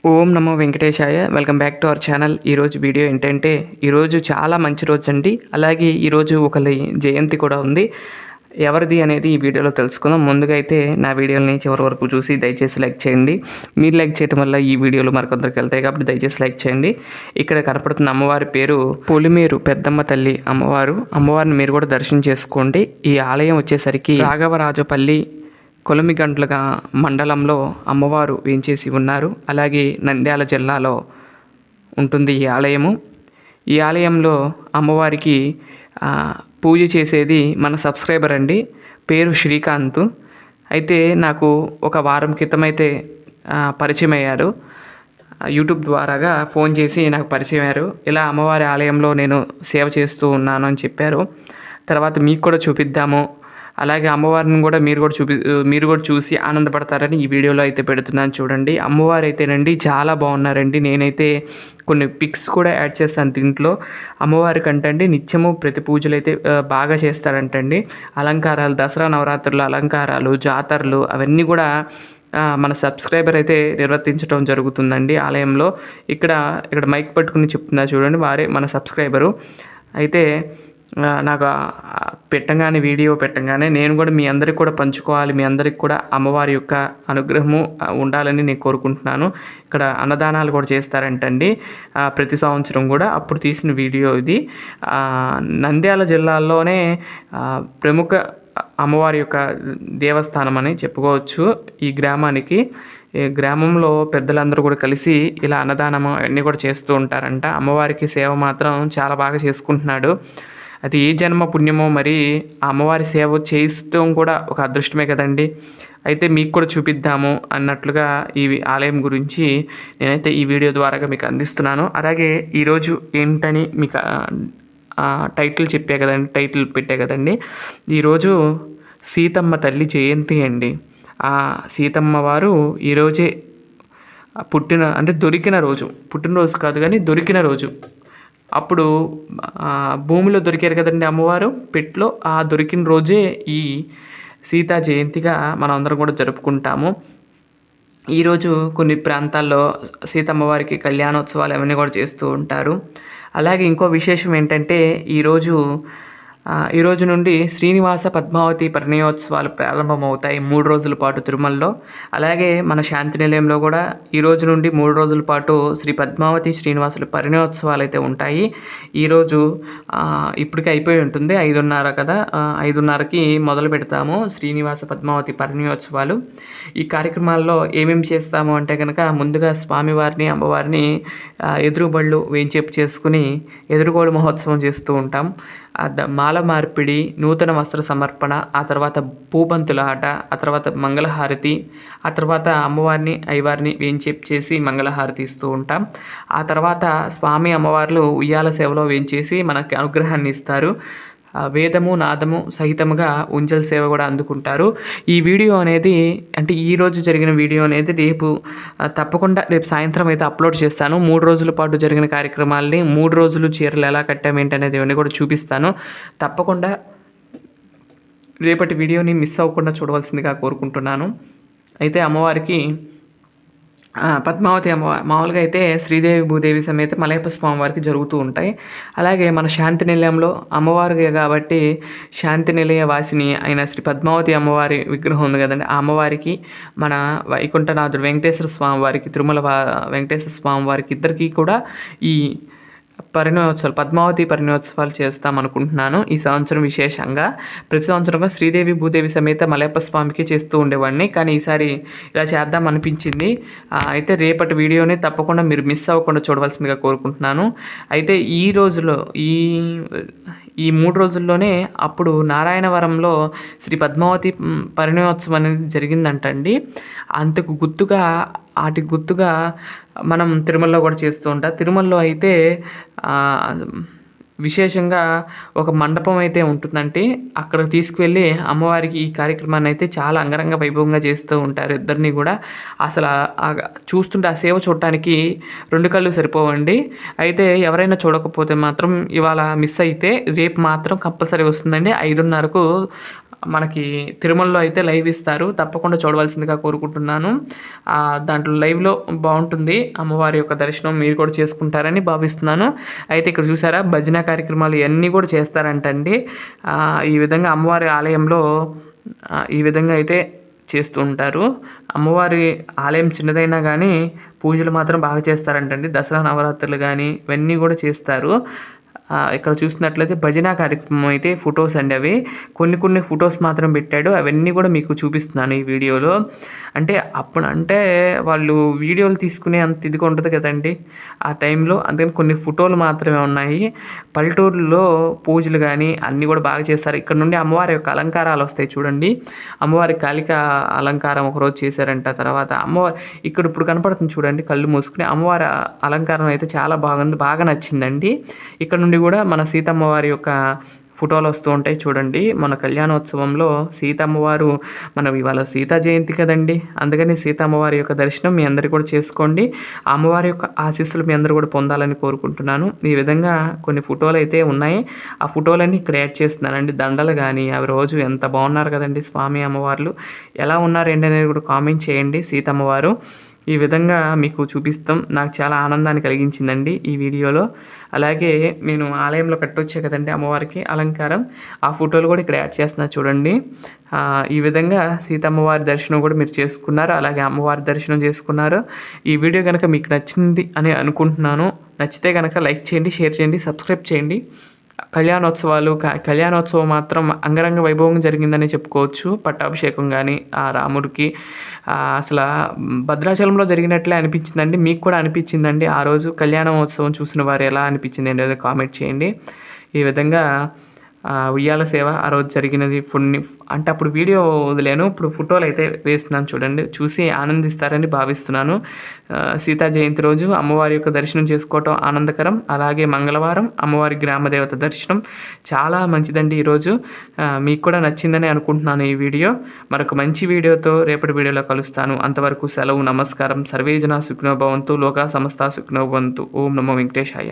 Om Namo Venkatesaya. Welcome back to our channel. ఈరోజు video ఏంటంటే, ఈరోజు చాలా మంచి రోజు అండి. అలాగే ఈరోజు ఒకరి జయంతి కూడా ఉంది. ఎవరిది అనేది ఈ వీడియోలో తెలుసుకుందాం. ముందుగా అయితే నా వీడియోని చివరి వరకు చూసి దయచేసి లైక్ చేయండి. మీరు లైక్ చేయడం వల్ల ఈ వీడియోలు మరికొందరికి వెళ్తాయి కాబట్టి దయచేసి లైక్ చేయండి. ఇక్కడ కనపడుతున్న అమ్మవారి పేరు పొలిమేరు పెద్దమ్మ తల్లి అమ్మవారు. అమ్మవారిని మీరు కూడా దర్శనం చేసుకోండి. ఈ ఆలయం వచ్చేసరికి రాఘవరాజపల్లి కొలమిగండ్లుగా మండలంలో అమ్మవారు వేంచేసి ఉన్నారు. అలాగే నంద్యాల జిల్లాలో ఉంటుంది ఈ ఆలయము. ఈ ఆలయంలో అమ్మవారికి పూజ చేసేది మన సబ్స్క్రైబర్ అండి, పేరు శ్రీకాంత్. అయితే నాకు ఒక వారం క్రితం అయితే పరిచయం అయ్యారు. యూట్యూబ్ ద్వారాగా ఫోన్ చేసి నాకు పరిచయం అయ్యారు. ఇలా అమ్మవారి ఆలయంలో నేను సేవ చేస్తూ ఉన్నాను అని చెప్పారు. తర్వాత మీకు కూడా చూపిద్దాము, అలాగే అమ్మవారిని కూడా మీరు కూడా చూసి ఆనందపడతారని ఈ వీడియోలో అయితే పెడుతున్నాను చూడండి. అమ్మవారు అయితేనండి చాలా బాగున్నారండి. నేనైతే కొన్ని పిక్స్ కూడా యాడ్ చేస్తాను దీంట్లో. అమ్మవారి కంటండి నిత్యము ప్రతి పూజలు అయితే బాగా చేస్తారంటండి. అలంకారాలు, దసరా నవరాత్రులు అలంకారాలు, జాతరలు అవన్నీ కూడా మన సబ్స్క్రైబర్ అయితే నిర్వర్తించడం జరుగుతుందండి ఆలయంలో. ఇక్కడ మైక్ పట్టుకుని చెప్తున్నా చూడండి, వారే మన సబ్స్క్రైబరు. అయితే నాకు వీడియో పెట్టగానే నేను కూడా మీ అందరికి కూడా పంచుకోవాలి, మీ అందరికి కూడా అమ్మవారి యొక్క అనుగ్రహము ఉండాలని నేను కోరుకుంటున్నాను. ఇక్కడ అన్నదానాలు కూడా చేస్తారంటండి ప్రతి సంవత్సరం కూడా. అప్పుడు తీసిన వీడియో ఇది. నంద్యాల జిల్లాలోనే ప్రముఖ అమ్మవారి యొక్క దేవస్థానం అని చెప్పుకోవచ్చు ఈ గ్రామానికి. ఈ గ్రామంలో పెద్దలందరూ కూడా కలిసి ఇలా అన్నదానం అన్నీ కూడా చేస్తూ ఉంటారంట. అమ్మవారికి సేవ మాత్రం చాలా బాగా చేసుకుంటున్నాడు. అది ఏ జన్మ పుణ్యమో మరి. ఆ అమ్మవారి సేవ చేయిస్తాం కూడా ఒక అదృష్టమే కదండి. అయితే మీకు కూడా చూపిద్దాము అన్నట్లుగా ఈ ఆలయం గురించి నేనైతే ఈ వీడియో ద్వారా మీకు అందిస్తున్నాను. అలాగే ఈరోజు ఏంటని మీకు టైటిల్ పెట్టే కదండి. ఈరోజు సీతమ్మ తల్లి జయంతి అండి. ఆ సీతమ్మ వారు ఈరోజే దొరికిన రోజు, పుట్టినరోజు కాదు కానీ దొరికిన రోజు. అప్పుడు భూమిలో దొరికారు కదండి అమ్మవారు పెట్లో. ఆ దొరికిన రోజే ఈ సీతా జయంతిగా మనం అందరం కూడా జరుపుకుంటాము. ఈరోజు కొన్ని ప్రాంతాల్లో సీతమ్మవారికి కళ్యాణోత్సవాలు అవన్నీ కూడా చేస్తూ ఉంటారు. అలాగే ఇంకో విశేషం ఏంటంటే, ఈ రోజు నుండి శ్రీనివాస పద్మావతి పరిణయోత్సవాలు ప్రారంభమవుతాయి 3 రోజుల పాటు తిరుమలలో. అలాగే మన శాంతి నిలయంలో కూడా ఈ రోజు నుండి 3 రోజుల పాటు శ్రీ పద్మావతి శ్రీనివాసుల పరిణయోత్సవాలు అయితే ఉంటాయి. ఈరోజు ఇప్పటికే అయిపోయి ఉంటుంది, 5:30 కదా, 5:30కి మొదలు పెడతాము శ్రీనివాస పద్మావతి పరిణయోత్సవాలు. ఈ కార్యక్రమాల్లో ఏమేమి చేస్తాము అంటే కనుక, ముందుగా స్వామివారిని అమ్మవారిని ఎదురుబళ్ళు వేంచేపు చేసుకుని ఎదురుగోడు మహోత్సవం చేస్తూ ఉంటాం. మాల మార్పిడి, నూతన వస్త్ర సమర్పణ, ఆ తర్వాత పూబంతుల ఆట, ఆ తర్వాత మంగళహారతి, ఆ తర్వాత అమ్మవారిని అయ్యవారిని వేంచేపు చేసి మంగళహారతి ఇస్తూ ఉంటాం. ఆ తర్వాత స్వామి అమ్మవార్లు ఉయ్యాల సేవలో వేంచేసి మనకి అనుగ్రహాన్ని ఇస్తారు. వేదము నాదము సహితముగా ఉంజల్ సేవ కూడా అందుకుంటారు. ఈ వీడియో అనేది ఈరోజు జరిగిన వీడియో అనేది తప్పకుండా రేపు సాయంత్రం అయితే అప్లోడ్ చేస్తాను. 3 రోజుల పాటు జరిగిన కార్యక్రమాలని, 3 రోజులు చీరలు ఎలా కట్టాము ఏంటనేది ఇవన్నీ కూడా చూపిస్తాను. తప్పకుండా రేపటి వీడియోని మిస్ అవ్వకుండా చూడవలసిందిగా కోరుకుంటున్నాను. అయితే అమ్మవారికి పద్మావతి మామూలుగా అయితే శ్రీదేవి భూదేవి సమేత మలయప్ప స్వామి వారికి జరుగుతూ ఉంటాయి. అలాగే మన శాంతి నిలయంలో అమ్మవారికి కాబట్టి శాంతి నిలయ వాసిని అయిన శ్రీ పద్మావతి అమ్మవారి విగ్రహం ఉంది కదండి. ఆ అమ్మవారికి మన వైకుంఠనాథుడు వెంకటేశ్వర స్వామి వారికి, తిరుమల వెంకటేశ్వర స్వామి వారికి ఇద్దరికీ కూడా ఈ పద్మావతి పరిణయోత్సవాలు చేస్తామనుకుంటున్నాను ఈ సంవత్సరం. విశేషంగా ప్రతి సంవత్సరంగా శ్రీదేవి భూదేవి సమేత మలయప్ప స్వామికి చేస్తూ ఉండేవాడిని, కానీ ఈసారి ఇలా చేద్దాం అనిపించింది. అయితే రేపటి వీడియోని తప్పకుండా మీరు మిస్ అవ్వకుండా చూడవలసిందిగా కోరుకుంటున్నాను. అయితే ఈ రోజులో ఈ 3 రోజుల్లోనే అప్పుడు నారాయణవరంలో శ్రీ పద్మావతి పరిణయోత్సవం అనేది జరిగిందంటండి. వాటికి గుర్తుగా మనం తిరుమలలో కూడా చేస్తూ ఉంటాం. తిరుమలలో అయితే విశేషంగా ఒక మండపం అయితే ఉంటుందంటే అక్కడ తీసుకువెళ్ళి అమ్మవారికి ఈ కార్యక్రమాన్ని అయితే చాలా అంగరంగ వైభవంగా చేస్తూ ఉంటారు ఇద్దరిని కూడా. అసలు చూస్తుంటే ఆ సేవ చూడటానికి 2 కళ్ళు సరిపోవండి. అయితే ఎవరైనా చూడకపోతే మాత్రం ఇవాళ మిస్ అయితే రేపు మాత్రం కంపల్సరీ వస్తుందండి. 5:30కు మనకి తిరుమలలో అయితే లైవ్ ఇస్తారు. తప్పకుండా చూడవలసిందిగా కోరుకుంటున్నాను. దాంట్లో లైవ్‌లో బావుంటుంది. అమ్మవారి యొక్క దర్శనం మీరు కూడా చేసుకుంటారని భావిస్తున్నాను. అయితే ఇక్కడ చూసారా భజన కార్యక్రమాలు ఇయన్నీ కూడా చేస్తారంటండి. ఈ విధంగా అమ్మవారి ఆలయంలో ఈ విధంగా అయితే చేస్తూ ఉంటారు. అమ్మవారి ఆలయం చిన్నదైనా గానీ పూజలు మాత్రం బాగా చేస్తారంటండి. దసరా నవరాత్రులు గానీ ఇవన్నీ కూడా చేస్తారు. ఇక్కడ చూసినట్లయితే భజన కార్యక్రమం అయితే ఫొటోస్ అండి అవి. కొన్ని ఫొటోస్ మాత్రం పెట్టాడు. అవన్నీ కూడా మీకు చూపిస్తున్నాను ఈ వీడియోలో. అంటే వాళ్ళు వీడియోలు తీసుకునే అంత ఇదిగా ఉండదు కదండీ ఆ టైంలో. అందుకని కొన్ని ఫోటోలు మాత్రమే ఉన్నాయి. పల్లెటూరులో పూజలు గానీ అన్నీ కూడా బాగా చేస్తారు. ఇక్కడ నుండి అమ్మవారి యొక్క అలంకారాలు వస్తాయి చూడండి. అమ్మవారి కాళిక అలంకారం ఒకరోజు చేశారంట. తర్వాత అమ్మవారి ఇప్పుడు కనపడుతుంది చూడండి కళ్ళు మూసుకుని. అమ్మవారి అలంకారం అయితే చాలా బాగుంది. బాగా నచ్చిందండి. ఇక్కడ నుండి కూడా మన సీతమ్మ వారి యొక్క ఫోటోలు వస్తూ ఉంటాయి చూడండి. మన కళ్యాణోత్సవంలో సీతమ్మవారు ఇవాళ సీతా జయంతి కదండి. అందుకని సీతమ్మవారి యొక్క దర్శనం మీ అందరూ కూడా చేసుకోండి. ఆ అమ్మవారి యొక్క ఆశీస్సులు మీ అందరూ కూడా పొందాలని కోరుకుంటున్నాను. ఈ విధంగా కొన్ని ఫోటోలు అయితే ఉన్నాయి. ఆ ఫోటోలన్నీ ఇక్కడ యాడ్ చేస్తున్నానండి. దండలు కానీ అవి రోజు ఎంత బాగున్నారు కదండి స్వామి అమ్మవార్లు. ఎలా ఉన్నారండి అనేది కూడా కామెంట్ చేయండి. సీతమ్మవారు ఈ విధంగా మీకు చూపిస్తాం. నాకు చాలా ఆనందాన్ని కలిగించిందండి ఈ వీడియోలో. అలాగే నేను ఆలయంలో కట్టొచ్చే కదండి అమ్మవారికి అలంకారం. ఆ ఫోటోలు కూడా ఇక్కడ యాడ్ చేస్తున్నా చూడండి. ఈ విధంగా సీతమ్మవారి దర్శనం కూడా మీరు చేసుకున్నారు. అలాగే అమ్మవారి దర్శనం చేసుకున్నారు. ఈ వీడియో కనుక మీకు నచ్చింది అని అనుకుంటున్నాను. నచ్చితే కనుక లైక్ చేయండి, షేర్ చేయండి, సబ్స్క్రైబ్ చేయండి. కళ్యాణోత్సవం మాత్రం అంగరంగ వైభవంగా జరిగిందని చెప్పుకోవచ్చు. పట్టాభిషేకం కానీ ఆ రాముడికి అసలు భద్రాచలంలో జరిగినట్లే అనిపించిందండి. మీకు కూడా అనిపించిందండి ఆ రోజు కళ్యాణోత్సవం చూసిన వారు ఎలా అనిపించింది అనేది కామెంట్ చేయండి. ఈ విధంగా ఉయ్యాల సేవ ఆ రోజు జరిగినది అప్పుడు వీడియో వదిలాను. ఇప్పుడు ఫోటోలు అయితే వేస్తున్నాను చూడండి. చూసి ఆనందిస్తారని భావిస్తున్నాను. సీతా జయంతి రోజు అమ్మవారి యొక్క దర్శనం చేసుకోవటం ఆనందకరం. అలాగే మంగళవారం అమ్మవారి గ్రామదేవత దర్శనం చాలా మంచిదండి ఈరోజు. మీకు కూడా నచ్చిందని అనుకుంటున్నాను ఈ వీడియో. మరొక మంచి వీడియోతో రేపటి వీడియోలో కలుస్తాను. అంతవరకు సెలవు. నమస్కారం. సర్వే జనా సుఖినో భవంతు. లోకా సమస్తా సుఖినో భవంతు. ఓం నమో వెంకటేశాయ.